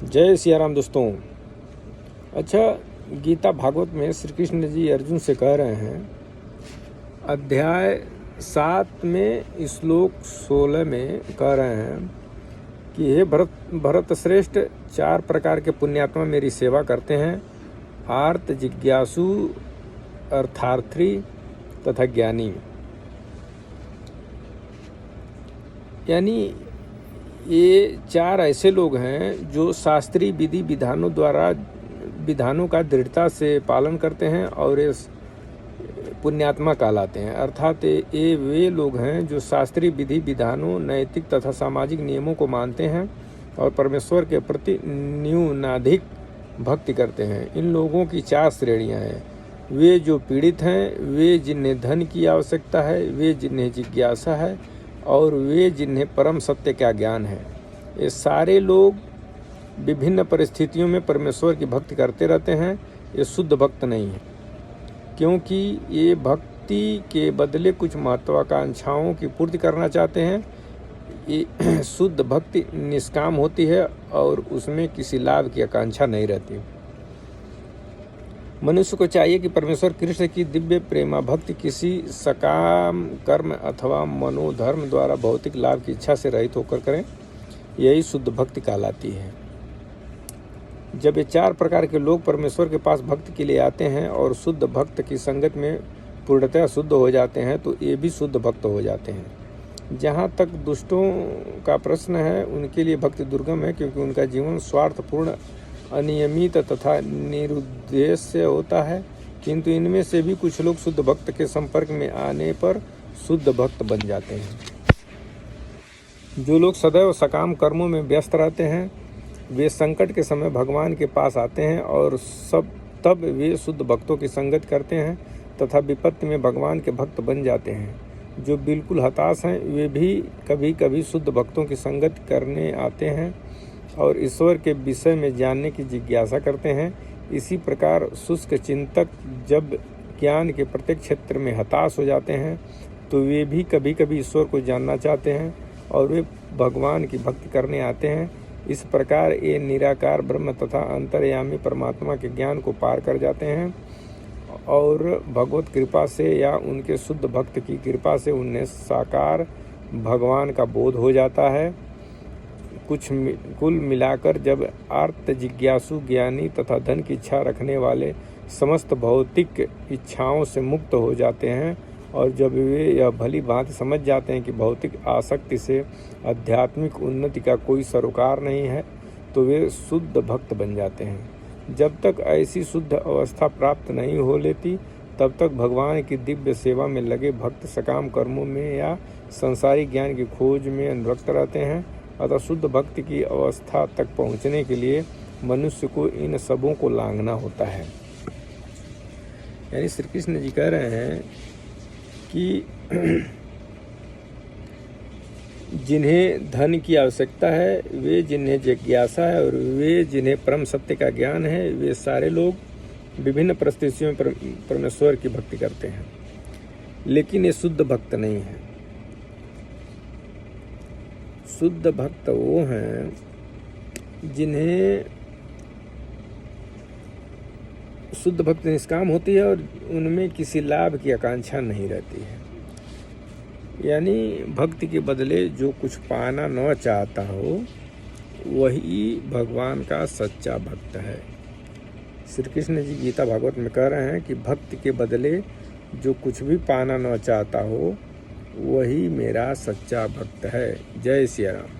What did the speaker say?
जय सिया राम दोस्तों। अच्छा, गीता भागवत में श्री कृष्ण जी अर्जुन से कह रहे हैं, अध्याय 7 में श्लोक 16 में कह रहे हैं कि हे भरत श्रेष्ठ, 4 प्रकार के पुण्यात्मा मेरी सेवा करते हैं, आर्त, जिज्ञासु, अर्थार्थी तथा ज्ञानी। यानी ये 4 ऐसे लोग हैं जो शास्त्रीय विधि विधानों का दृढ़ता से पालन करते हैं और ये पुण्यात्मा कहलाते हैं। अर्थात ये वे लोग हैं जो शास्त्रीय विधि विधानों, नैतिक तथा सामाजिक नियमों को मानते हैं और परमेश्वर के प्रति न्यूनाधिक भक्ति करते हैं। इन लोगों की 4 श्रेणियां हैं। वे जो पीड़ित हैं, वे जिन्हें धन की आवश्यकता है, वे जिन्हें जिज्ञासा है और वे जिन्हें परम सत्य का ज्ञान है। ये सारे लोग विभिन्न परिस्थितियों में परमेश्वर की भक्ति करते रहते हैं। ये शुद्ध भक्त नहीं है, क्योंकि ये भक्ति के बदले कुछ महत्वाकांक्षाओं की पूर्ति करना चाहते हैं। ये शुद्ध भक्ति निष्काम होती है और उसमें किसी लाभ की आकांक्षा नहीं रहती। मनुष्य को चाहिए कि परमेश्वर कृष्ण की दिव्य प्रेमा भक्ति किसी सकाम कर्म अथवा मनोधर्म द्वारा भौतिक लाभ की इच्छा से रहित होकर करें। यही शुद्ध भक्ति कहलाती है। जब ये 4 प्रकार के लोग परमेश्वर के पास भक्ति के लिए आते हैं और शुद्ध भक्त की संगत में पूर्णतः शुद्ध हो जाते हैं, तो ये भी शुद्ध भक्त हो जाते हैं। जहाँ तक दुष्टों का प्रश्न है, उनके लिए भक्ति दुर्गम है, क्योंकि उनका जीवन स्वार्थपूर्ण, अनियमित तथा निरुद्देश्य होता है। किंतु इनमें से भी कुछ लोग शुद्ध भक्त के संपर्क में आने पर शुद्ध भक्त बन जाते हैं। जो लोग सदैव सकाम कर्मों में व्यस्त रहते हैं, वे संकट के समय भगवान के पास आते हैं और तब वे शुद्ध भक्तों की संगत करते हैं तथा विपत्ति में भगवान के भक्त बन जाते हैं। जो बिल्कुल हताश हैं, वे भी कभी कभी शुद्ध भक्तों की संगत करने आते हैं और ईश्वर के विषय में जानने की जिज्ञासा करते हैं। इसी प्रकार शुष्क चिंतक जब ज्ञान के प्रत्येक क्षेत्र में हताश हो जाते हैं, तो वे भी कभी कभी ईश्वर को जानना चाहते हैं और वे भगवान की भक्ति करने आते हैं। इस प्रकार ये निराकार ब्रह्म तथा अंतर्यामी परमात्मा के ज्ञान को पार कर जाते हैं और भगवत कृपा से या उनके शुद्ध भक्त की कृपा से उन्हें साकार भगवान का बोध हो जाता है। कुल मिलाकर जब आर्त, जिज्ञासु, ज्ञानी तथा धन की इच्छा रखने वाले समस्त भौतिक इच्छाओं से मुक्त हो जाते हैं और जब वे यह भली भांति समझ जाते हैं कि भौतिक आसक्ति से आध्यात्मिक उन्नति का कोई सरोकार नहीं है, तो वे शुद्ध भक्त बन जाते हैं। जब तक ऐसी शुद्ध अवस्था प्राप्त नहीं हो लेती, तब तक भगवान की दिव्य सेवा में लगे भक्त सकाम कर्मों में या संसारिक ज्ञान की खोज में अनुरक्त रहते हैं। अतः शुद्ध भक्ति की अवस्था तक पहुँचने के लिए मनुष्य को इन सबों को लांघना होता है। यानी श्री कृष्ण जी कह रहे हैं कि जिन्हें धन की आवश्यकता है, वे जिन्हें जिज्ञासा है और वे जिन्हें परम सत्य का ज्ञान है, वे सारे लोग विभिन्न परिस्थितियों में परमेश्वर की भक्ति करते हैं, लेकिन ये शुद्ध भक्त नहीं है। शुद्ध भक्त वो हैं जिन्हें शुद्ध भक्ति निष्काम होती है और उनमें किसी लाभ की आकांक्षा नहीं रहती है। यानी भक्ति के बदले जो कुछ पाना न चाहता हो, वही भगवान का सच्चा भक्त है। श्री कृष्ण जी गीता भागवत में कह रहे हैं कि भक्ति के बदले जो कुछ भी पाना न चाहता हो, वही मेरा सच्चा भक्त है। जय सिया राम।